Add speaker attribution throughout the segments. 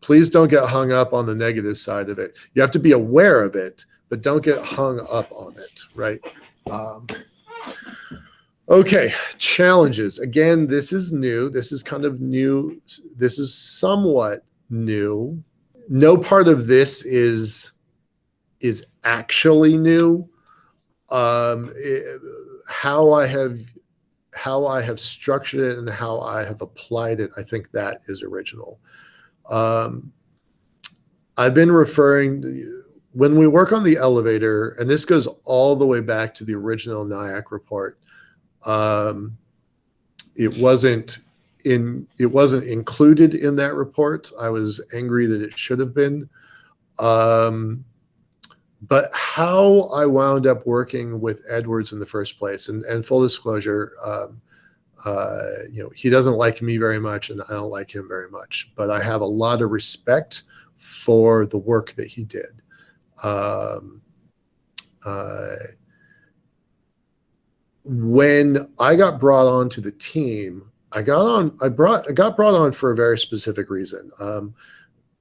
Speaker 1: please don't get hung up on the negative side of it. You have to be aware of it, but don't get hung up on it, right? Okay, challenges. Again, this is new. This is kind of new. This is somewhat new. No part of this is actually new. How I have structured it and how I have applied it, I think that is original. I've been referring, when we work on the elevator, and this goes all the way back to the original NIAC report, it wasn't included in that report. I was angry that it should have been. But how I wound up working with Edwards in the first place, and full disclosure, he doesn't like me very much, and I don't like him very much. But I have a lot of respect for the work that he did. When I got brought onto the team, I got brought on for a very specific reason.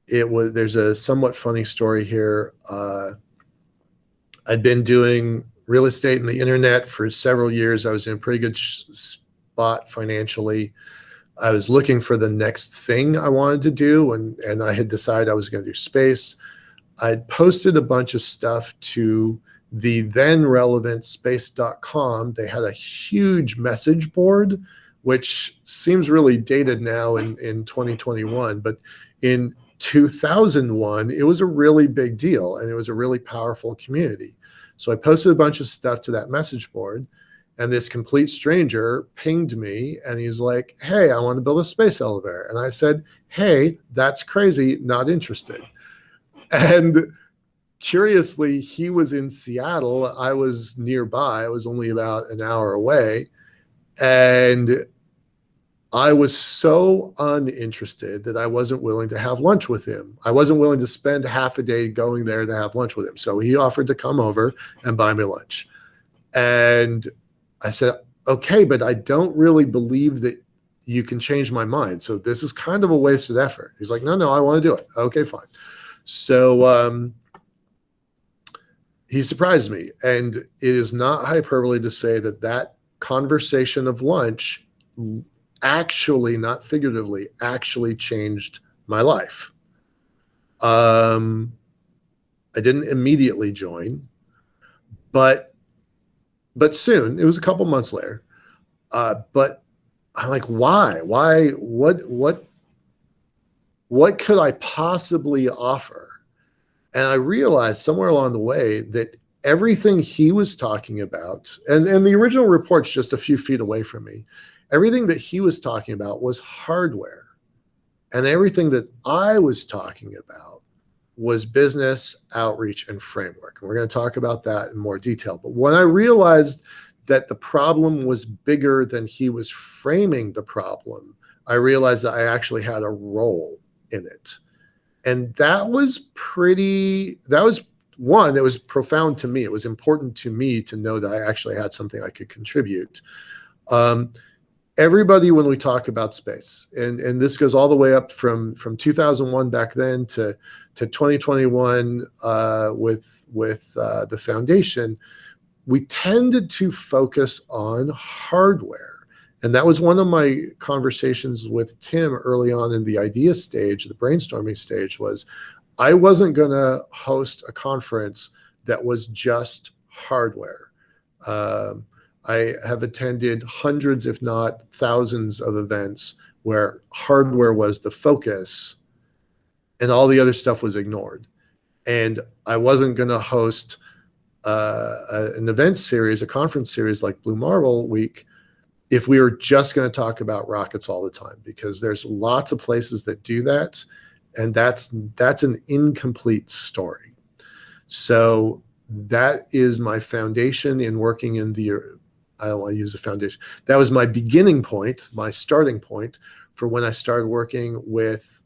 Speaker 1: There's a somewhat funny story here. I'd been doing real estate and the internet for several years. I was in a pretty good spot financially. I was looking for the next thing I wanted to do, and I had decided I was going to do space. I'd posted a bunch of stuff to the then relevant space.com. They had a huge message board, which seems really dated now in 2021, but in 2001, it was a really big deal, and it was a really powerful community. So I posted a bunch of stuff to that message board, and this complete stranger pinged me, and he's like, "Hey, I want to build a space elevator." And I said, "Hey, that's crazy, not interested." And curiously, he was in Seattle. I was nearby. I was only about an hour away. And I was so uninterested that I wasn't willing to have lunch with him. I wasn't willing to spend half a day going there to have lunch with him. So he offered to come over and buy me lunch. And I said, "Okay, but I don't really believe that you can change my mind. So this is kind of a wasted effort." He's like, no, I want to do it. Okay, fine. So he surprised me. And it is not hyperbole to say that that conversation of lunch actually, not figuratively, actually changed my life. I didn't immediately join, but soon. It was a couple months later. But I'm like, why? What could I possibly offer? And I realized somewhere along the way that everything he was talking about, and the original report's just a few feet away from me, everything that he was talking about was hardware. And everything that I was talking about was business, outreach, and framework. And we're going to talk about that in more detail. But when I realized that the problem was bigger than he was framing the problem, I realized that I actually had a role in it. And that was one that was profound to me. It was important to me to know that I actually had something I could contribute. Everybody, when we talk about space, and this goes all the way up from 2001 back then to 2021 with the foundation, we tended to focus on hardware. And that was one of my conversations with Tim early on in the idea stage, the brainstorming stage, was I wasn't going to host a conference that was just hardware. I have attended hundreds, if not thousands, of events where hardware was the focus and all the other stuff was ignored. And I wasn't going to host an event series, a conference series like Blue Marble Week, if we were just going to talk about rockets all the time, because there's lots of places that do that, and that's an incomplete story. So that is my foundation in working in the, I don't want to use a foundation. That was my beginning point, my starting point for when I started working with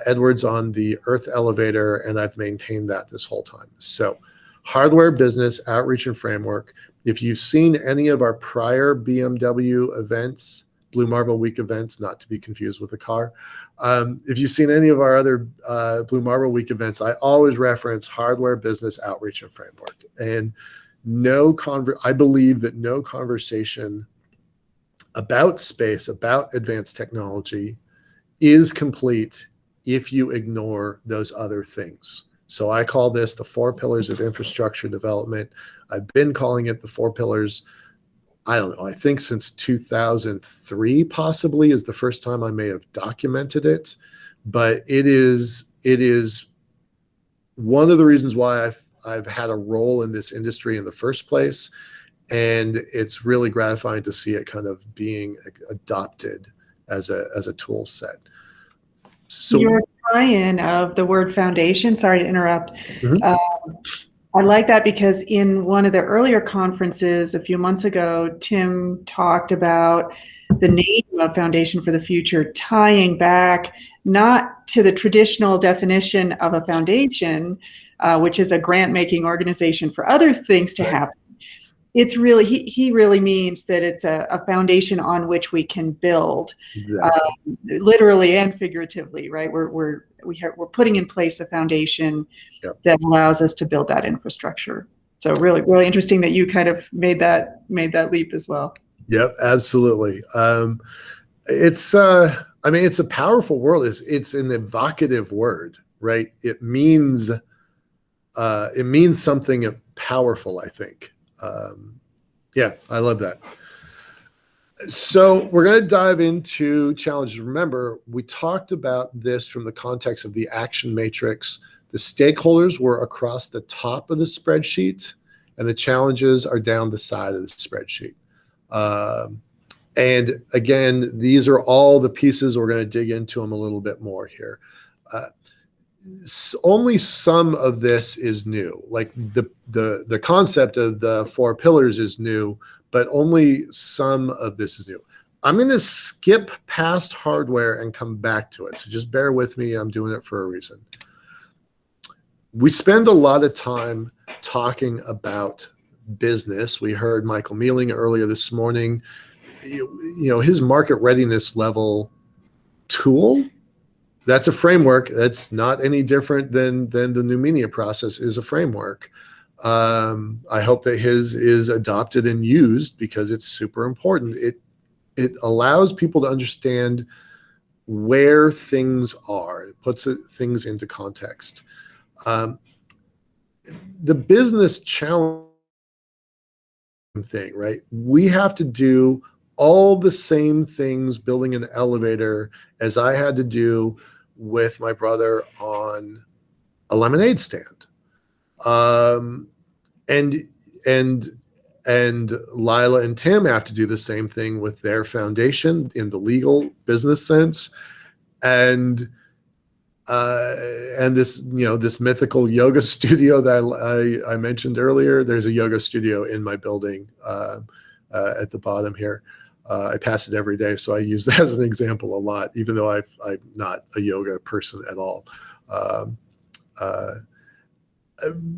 Speaker 1: Edwards on the Earth elevator, and I've maintained that this whole time. So hardware, business, outreach, and framework. If you've seen any of our prior BMW events, Blue Marble Week events, not to be confused with a car. If you've seen any of our other Blue Marble Week events, I always reference hardware, business, outreach, and framework. And I believe that no conversation about space, about advanced technology, is complete if you ignore those other things. So I call this the 4 pillars of infrastructure development. I've been calling it the 4 pillars, I don't know, I think since 2003 possibly is the first time I may have documented it. But it is one of the reasons why I've had a role in this industry in the first place. And it's really gratifying to see it kind of being adopted as a tool set. So
Speaker 2: your tie-in of the word foundation, sorry to interrupt.
Speaker 1: Mhm.
Speaker 2: I like that because in one of the earlier conferences a few months ago, Tim talked about the name of Foundation for the Future, tying back not to the traditional definition of a foundation, which is a grant-making organization for other things to happen. It's really, he really means that it's a foundation on which we can build,
Speaker 1: Exactly.
Speaker 2: literally and figuratively, right? We're putting in place a foundation
Speaker 1: Yep.
Speaker 2: that allows us to build that infrastructure. So really, really interesting that you kind of made that leap as well.
Speaker 1: Yep, absolutely. It's I mean, it's a powerful word. It's an evocative word, right? It means something powerful, I think. Yeah, I love that. So we're going to dive into challenges. Remember, we talked about this from the context of the action matrix. The stakeholders were across the top of the spreadsheet, and the challenges are down the side of the spreadsheet. And again, these are all the pieces. We're going to dig into them a little bit more here. Only some of this is new. Like the concept of the 4 pillars is new, but only some of this is new. I'm going to skip past hardware and come back to it. So just bear with me. I'm doing it for a reason. We spend a lot of time talking about business. We heard Michael Mealing earlier this morning. You know, his market readiness level tool, that's a framework. That's not any different than the Noumenia process is a framework. I hope that his is adopted and used because it's super important. It allows people to understand where things are. It puts things into context. The business challenge thing, right? We have to do all the same things building an elevator as I had to do with my brother on a lemonade stand. And Lila and Tim have to do the same thing with their foundation in the legal business sense. And this, you know, this mythical yoga studio that I mentioned earlier, there's a yoga studio in my building at the bottom here. I pass it every day, so I use that as an example a lot, even though I'm not a yoga person at all.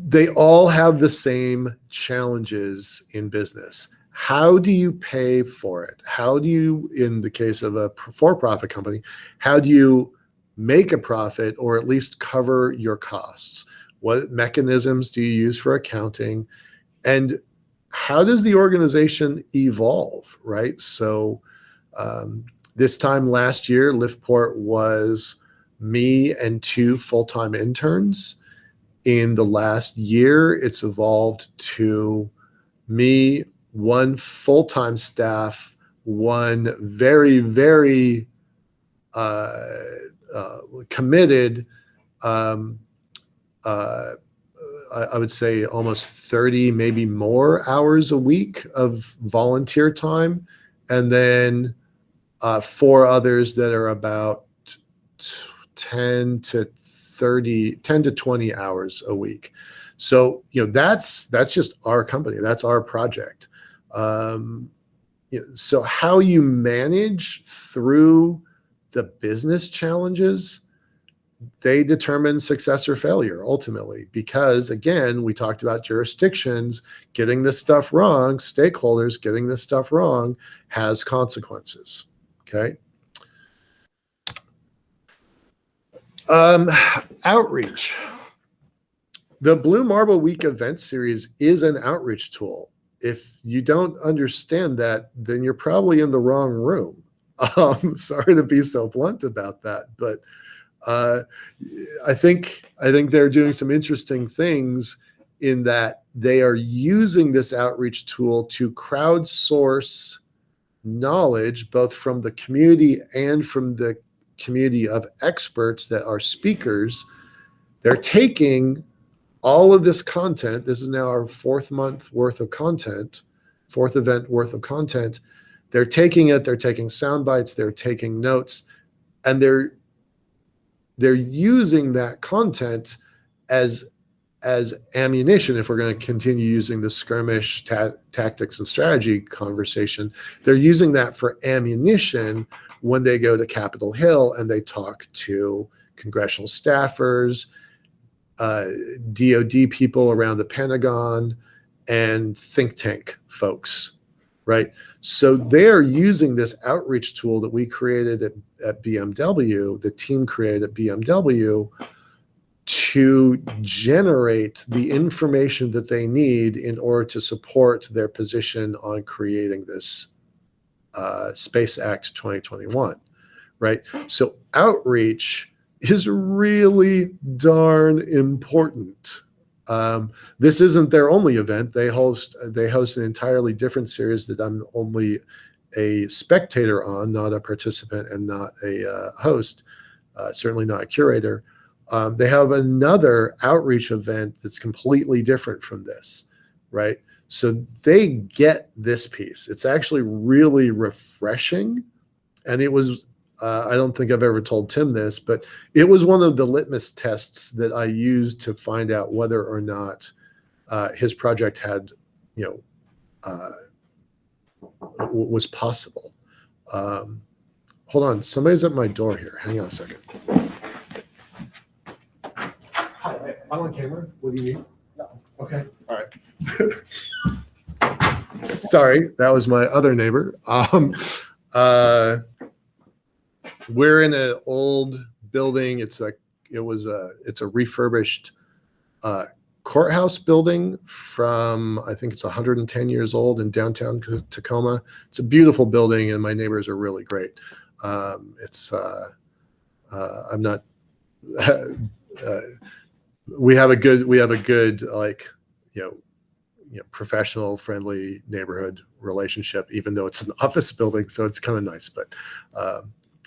Speaker 1: They all have the same challenges in business. How do you pay for it? How do you, in the case of a for-profit company, how do you make a profit or at least cover your costs? What mechanisms do you use for accounting? And how does the organization evolve, right? So this time last year, LiftPort was me and 2 full-time interns. In the last year, it's evolved to me, 1 full-time staff, 1 very, very committed, I would say almost 30, maybe more hours a week of volunteer time. And then 4 others that are about 10 to 20 hours a week. So, you know, that's just our company. That's our project. So how you manage through the business challenges, they determine success or failure ultimately, because again, we talked about jurisdictions getting this stuff wrong, stakeholders getting this stuff wrong has consequences. Okay. Outreach. The Blue Marble Week event series is an outreach tool. If you don't understand that, then you're probably in the wrong room. Sorry to be so blunt about that, but I think they're doing some interesting things in that they are using this outreach tool to crowdsource knowledge, both from the community and from the community of experts that are speakers. They're taking all of this content. This is now our fourth event worth of content. They're taking it, they're taking sound bites, they're taking notes, and they're using that content as ammunition. If we're going to continue using the skirmish tactics and strategy conversation, they're using that for ammunition when they go to Capitol Hill and they talk to congressional staffers, DOD people around the Pentagon, and think tank folks, right? So they're using this outreach tool that we created at BMW, the team created at BMW, to generate the information that they need in order to support their position on creating this Space Act 2021, right? So outreach is really darn important. This isn't their only event. They host an entirely different series that I'm only a spectator on, not a participant and not a host, certainly not a curator. They have another outreach event that's completely different from this, right? So they get this piece. It's actually really refreshing. And it was, I don't think I've ever told Tim this, but it was one of the litmus tests that I used to find out whether or not his project had, was possible. Hold on, somebody's at my door here. Hang on a second. Hi, I'm on camera. What do you need? No. Okay, all right. Sorry, that was my other neighbor. We're in an old building. It's a refurbished courthouse building from, I think it's 110 years old in downtown Tacoma. It's a beautiful building, and my neighbors are really great. I'm not. We have a good professional, friendly neighborhood relationship, even though it's an office building, so it's kind of nice. But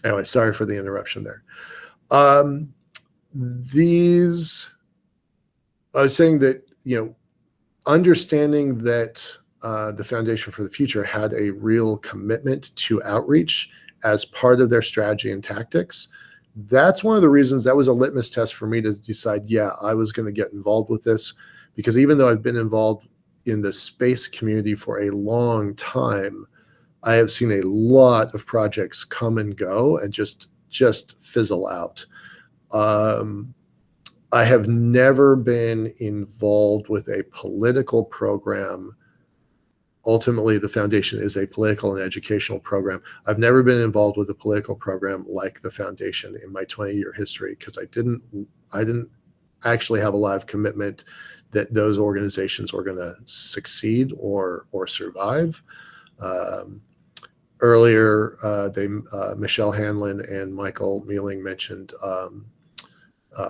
Speaker 1: anyway, sorry for the interruption there. I was saying that, understanding that the Foundation for the Future had a real commitment to outreach as part of their strategy and tactics. That's one of the reasons that was a litmus test for me to decide, yeah, I was going to get involved with this, because even though I've been involved in the space community for a long time, I have seen a lot of projects come and go and just fizzle out. I have never been involved with a political program. Ultimately, the foundation is a political and educational program. I've never been involved with a political program like the foundation in my 20-year history, because I didn't actually have a lot of commitment that those organizations were going to succeed or survive. Earlier, Michelle Hanlon and Michael Mealing mentioned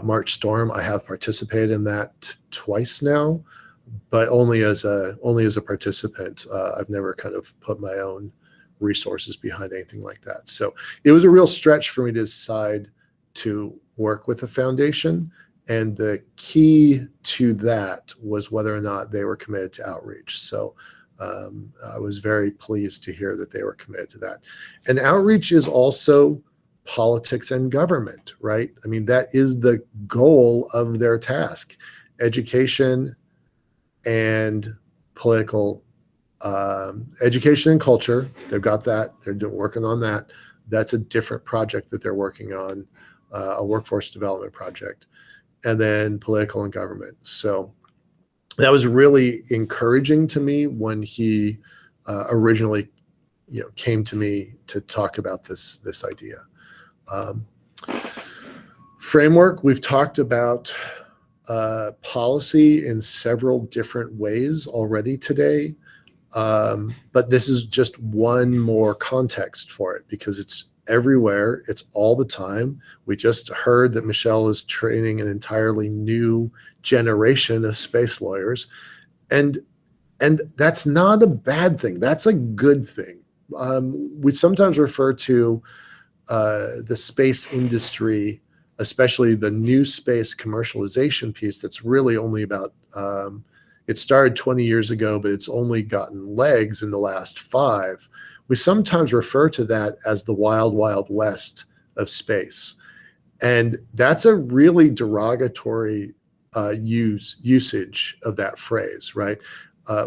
Speaker 1: March Storm. I have participated in that twice now, but only as a participant. I've never kind of put my own resources behind anything like that. So it was a real stretch for me to decide to work with the foundation. And the key to that was whether or not they were committed to outreach. So I was very pleased to hear that they were committed to that. And outreach is also politics and government, right? I mean, that is the goal of their task. Education and political, education and culture, they've got that. They're working on that. That's a different project that they're working on, a workforce development project. And then political and government. So that was really encouraging to me when he originally came to me to talk about this idea. Framework, we've talked about policy in several different ways already today, but this is just one more context for it because it's everywhere. It's all the time. We just heard that Michelle is training an entirely new generation of space lawyers, and that's not a bad thing. That's a good thing. We sometimes refer to the space industry, especially the new space commercialization piece that's really only about, it started 20 years ago, but it's only gotten legs in the last 5. We sometimes refer to that as the wild, wild west of space. And that's a really derogatory usage of that phrase, right?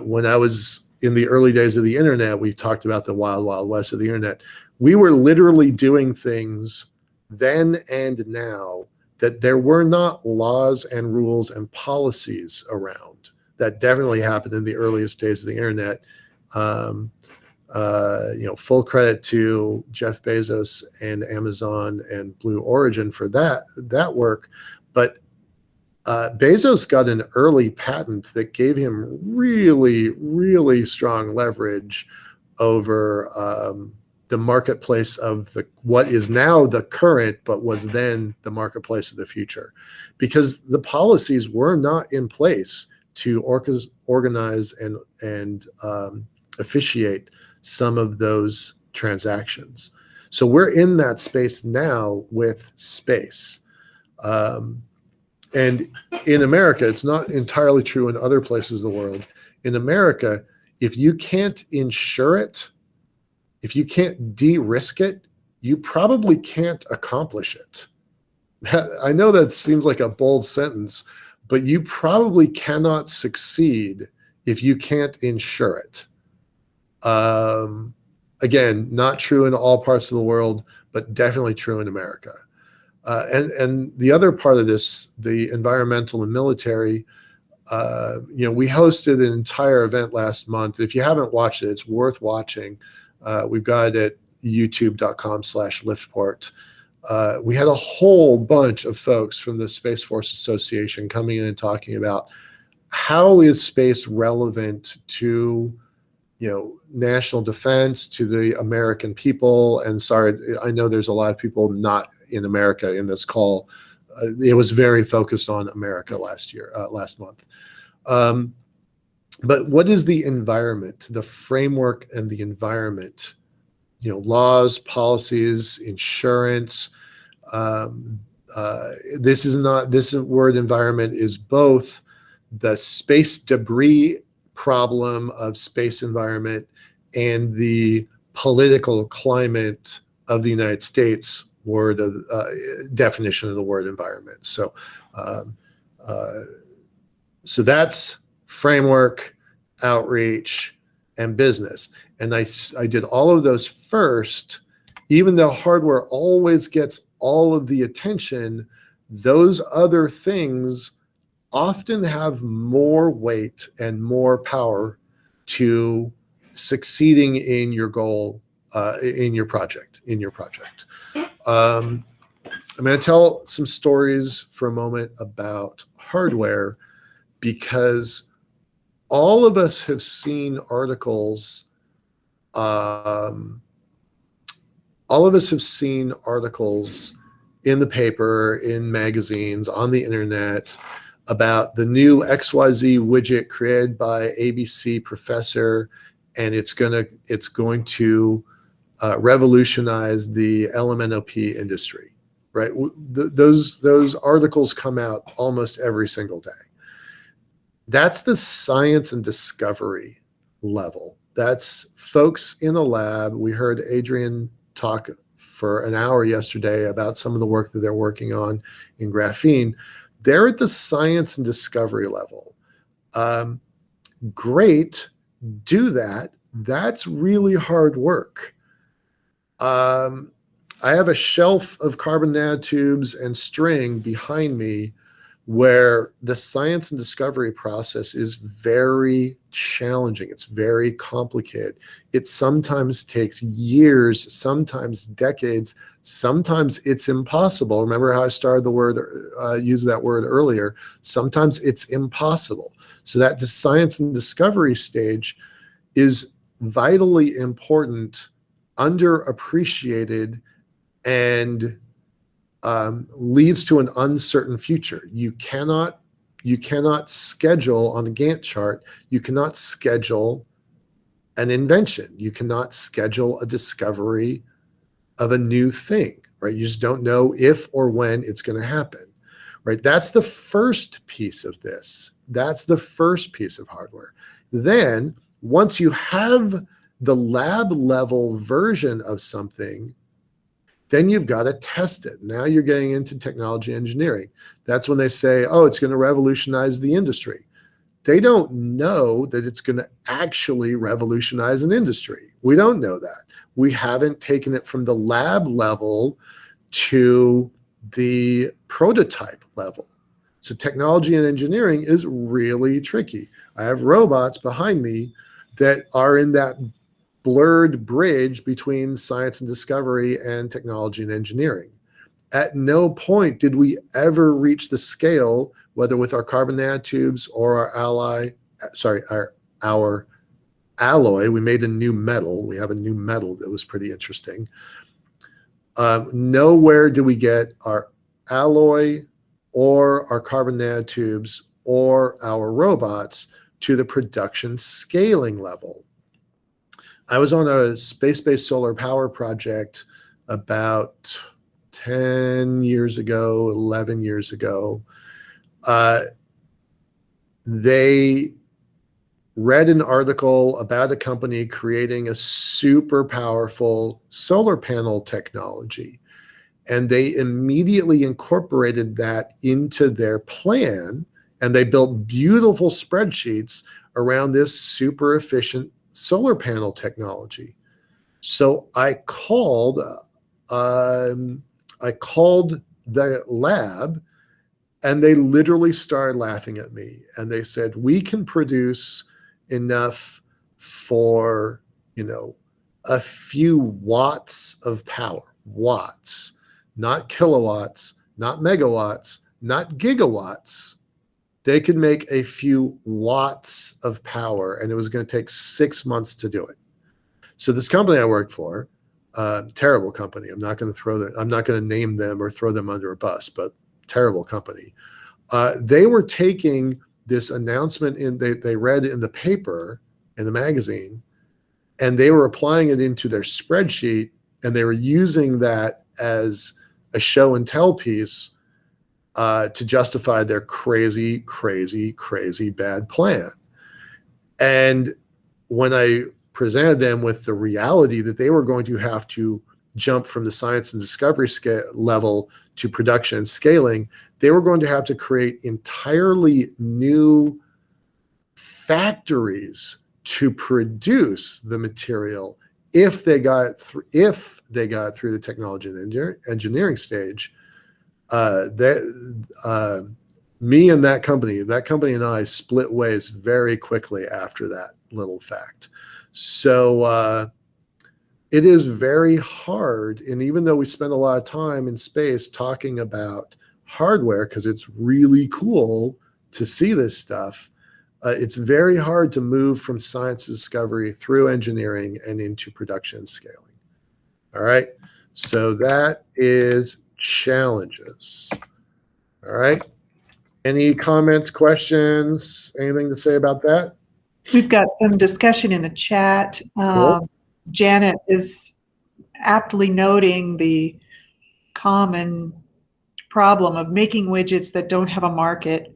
Speaker 1: When I was in the early days of the internet, we talked about the wild, wild west of the internet. We were literally doing things then and now that there were not laws and rules and policies around. That definitely happened in the earliest days of the internet. Full credit to Jeff Bezos and Amazon and Blue Origin for that work. But Bezos got an early patent that gave him really, really strong leverage over the marketplace of what is now the current, but was then the marketplace of the future, because the policies were not in place to organize and officiate some of those transactions. So we're in that space now with space. And in America, it's not entirely true in other places of the world. In America, if you can't insure it, if you can't de-risk it, you probably can't accomplish it. I know that seems like a bold sentence, but you probably cannot succeed if you can't insure it. Again, not true in all parts of the world, but definitely true in America. And the other part of this, the environmental and military, we hosted an entire event last month. If you haven't watched it, it's worth watching. We've got it at youtube.com/LiftPort. We had a whole bunch of folks from the Space Force Association coming in and talking about how is space relevant to national defense, to the American people. And sorry, I know there's a lot of people not in America in this call. It was very focused on America last month. But what is the environment, the framework and the environment? Laws, policies, insurance. This word environment is both the space debris problem of space environment and the political climate of the United States definition of the word environment. So that's framework, outreach, and business. And I did all of those first. Even though hardware always gets all of the attention, those other things often have more weight and more power to succeeding in your goal, in your project. I'm going to tell some stories for a moment about hardware, because all of us have seen articles. All of us have seen articles in the paper, in magazines, on the internet about the new XYZ widget created by ABC professor, and it's going to revolutionize the LMNOP industry, right? Those articles come out almost every single day. That's the science and discovery level. That's folks in a lab. We heard Adrian talk for an hour yesterday about some of the work that they're working on in graphene. They're at the science and discovery level. Great, do that. That's really hard work. I have a shelf of carbon nanotubes and string behind me where the science and discovery process is very challenging. It's very complicated. It sometimes takes years, sometimes decades, sometimes it's impossible. Remember how I started the word, used that word earlier? Sometimes it's impossible. So that the science and discovery stage is vitally important, underappreciated, and leads to an uncertain future. You cannot schedule on a Gantt chart. You cannot schedule an invention. You cannot schedule a discovery of a new thing, right? You just don't know if or when it's going to happen, right? That's the first piece of this. That's the first piece of hardware. Then once you have the lab level version of something, then you've got to test it. Now you're getting into technology engineering. That's when they say, oh, it's going to revolutionize the industry. They don't know that it's going to actually revolutionize an industry. We don't know that. We haven't taken it from the lab level to the prototype level. So technology and engineering is really tricky. I have robots behind me that are in that blurred bridge between science and discovery and technology and engineering. At no point did we ever reach the scale, whether with our carbon nanotubes or our alloy. We made a new metal. We have a new metal that was pretty interesting. Nowhere do we get our alloy or our carbon nanotubes or our robots to the production scaling level. I was on a space-based solar power project about 10 years ago, 11 years ago. They read an article about a company creating a super powerful solar panel technology, and they immediately incorporated that into their plan, and they built beautiful spreadsheets around this super efficient solar panel technology. So I called the lab, and they literally started laughing at me. And they said, we can produce enough for, a few watts of power, watts, not kilowatts, not megawatts, not gigawatts. They could make a few watts of power, and it was going to take 6 months to do it. So this company I worked for, terrible company. I'm not going to name them or throw them under a bus, but terrible company. They were taking this announcement they read in the paper, in the magazine, and they were applying it into their spreadsheet, and they were using that as a show and tell piece to justify their crazy, crazy, crazy bad plan. And when I presented them with the reality that they were going to have to jump from the science and discovery level to production and scaling, they were going to have to create entirely new factories to produce the material if they got through the technology and engineering stage. Me and that company and I split ways very quickly after that little fact. So it is very hard. And even though we spend a lot of time in space talking about hardware, because it's really cool to see this stuff, it's very hard to move from science discovery through engineering and into production and scaling. All right. So that is challenges. All right. Any comments, questions, anything to say about that?
Speaker 2: We've got some discussion in the chat.
Speaker 1: Cool.
Speaker 2: Janet is aptly noting the common problem of making widgets that don't have a market,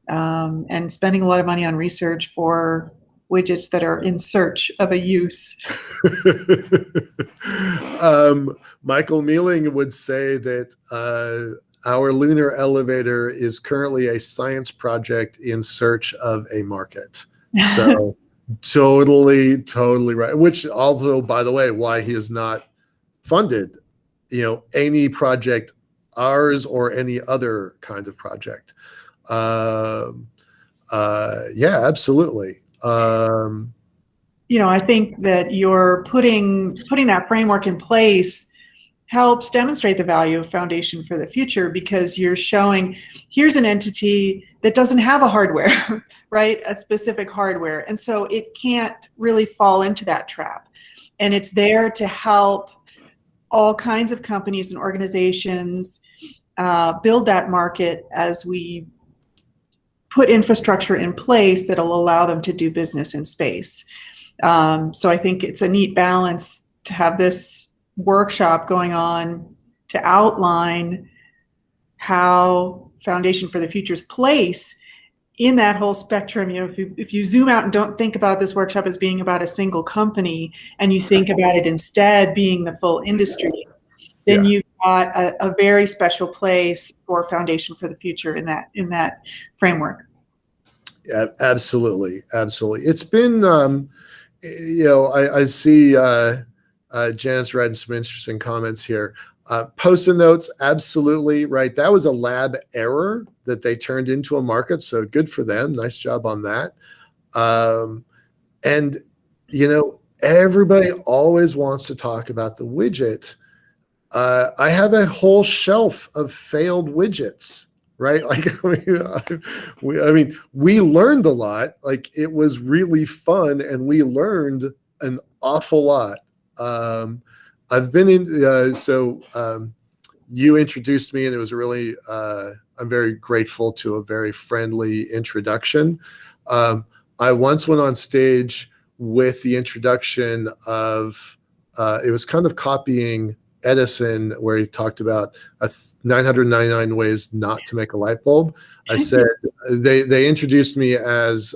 Speaker 2: and spending a lot of money on research for widgets that are in search of a use.
Speaker 1: Michael Mealing would say that our lunar elevator is currently a science project in search of a market. So totally right. Which also, by the way, why he is not funded, any project ours or any other kind of project. Yeah, absolutely.
Speaker 2: I think that you're putting that framework in place helps demonstrate the value of Foundation for the Future, because you're showing here's an entity that doesn't have a hardware, right? A specific hardware. And so it can't really fall into that trap. And it's there to help all kinds of companies and organizations build that market as we put infrastructure in place that'll allow them to do business in space. So I think it's a neat balance to have this workshop going on to outline how Foundation for the Future's place in that whole spectrum. If you zoom out and don't think about this workshop as being about a single company, and you think about it instead being the full industry, then you've got a very special place for Foundation for the Future in that framework.
Speaker 1: Yeah, absolutely. It's been, I see Janet's writing some interesting comments here. Post-it notes, absolutely right. That was a lab error that they turned into a market. So good for them. Nice job on that. And, everybody always wants to talk about the widget. I have a whole shelf of failed widgets, right? Like, we learned a lot. Like, it was really fun, and we learned an awful lot. I've been in, you introduced me, and it was really, I'm very grateful to a very friendly introduction. I once went on stage with the introduction of, it was kind of copying Edison, where he talked about 999 ways not to make a light bulb. I said, they introduced me as,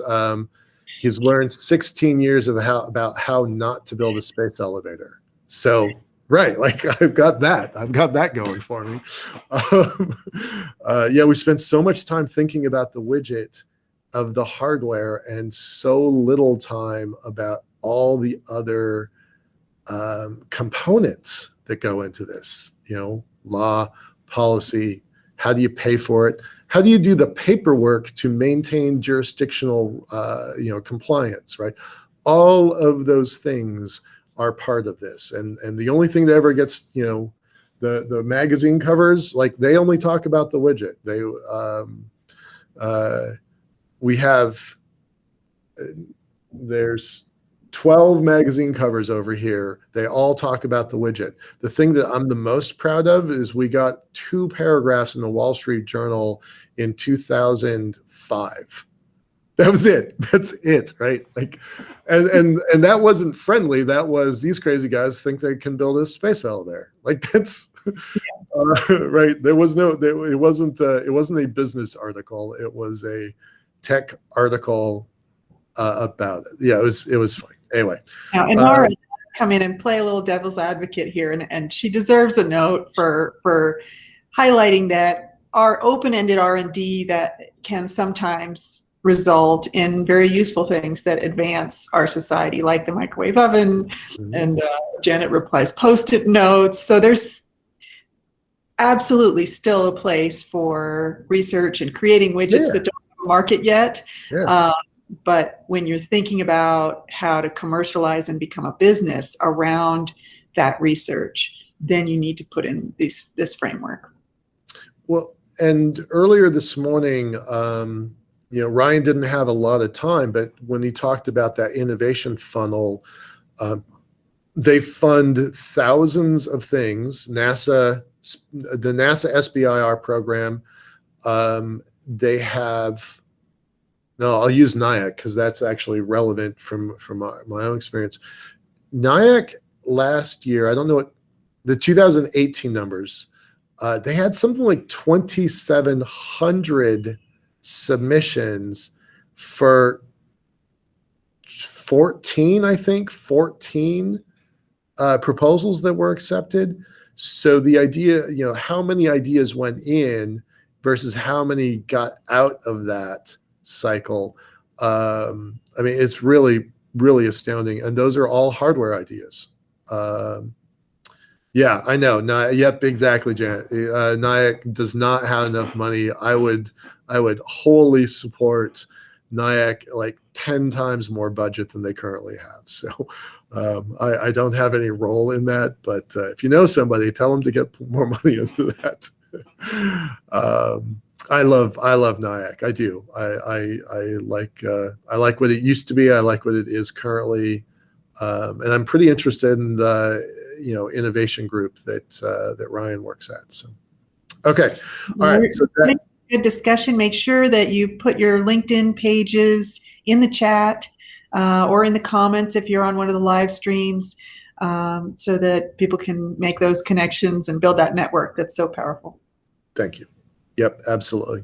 Speaker 1: he's learned 16 years about how not to build a space elevator. So, right, like I've got that going for me. We spent so much time thinking about the widget of the hardware and so little time about all the other components that go into this, law, policy, how do you pay for it? How do you do the paperwork to maintain jurisdictional, compliance, right? All of those things are part of this. And the only thing that ever gets, the magazine covers, like they only talk about the widget. There's 12 magazine covers over here. They all talk about the widget. The thing that I'm the most proud of is we got 2 paragraphs in the Wall Street Journal in 2005. That was it. That's it, right? Like, and that wasn't friendly. That was, these crazy guys think they can build a space elevator. Like, that's right. It wasn't a business article. It was a tech article about it. Yeah, it was funny. Anyway,
Speaker 2: now, Inara come in and play a little devil's advocate here, and she deserves a note for highlighting that our open-ended R&D that can sometimes result in very useful things that advance our society, like the microwave oven, and Janet replies Post-it notes. So there's absolutely still a place for research and creating widgets that don't have a market yet. But when you're thinking about how to commercialize and become a business around that research, then you need to put in this framework.
Speaker 1: Well, and earlier this morning, Ryan didn't have a lot of time, but when he talked about that innovation funnel, they fund thousands of things. The NASA SBIR program, they have. No, I'll use NIAC because that's actually relevant from my own experience. NIAC last year, I don't know what the 2018 numbers, they had something like 2,700 submissions for 14 proposals that were accepted. So the idea, how many ideas went in versus how many got out of that cycle. It's really, really astounding. And those are all hardware ideas. Yeah, I know. Yep, exactly, Janet. Nyack does not have enough money. I would wholly support Nyack like 10 times more budget than they currently have. So I don't have any role in that, but if you know somebody, tell them to get more money into that. I love Nyack. I do. I like what it used to be. I like what it is currently. And I'm pretty interested in the innovation group that Ryan works at. So, okay, all right. So
Speaker 2: good discussion. Make sure that you put your LinkedIn pages in the chat or in the comments if you're on one of the live streams, so that people can make those connections and build that network that's so powerful.
Speaker 1: Thank you. Yep, absolutely.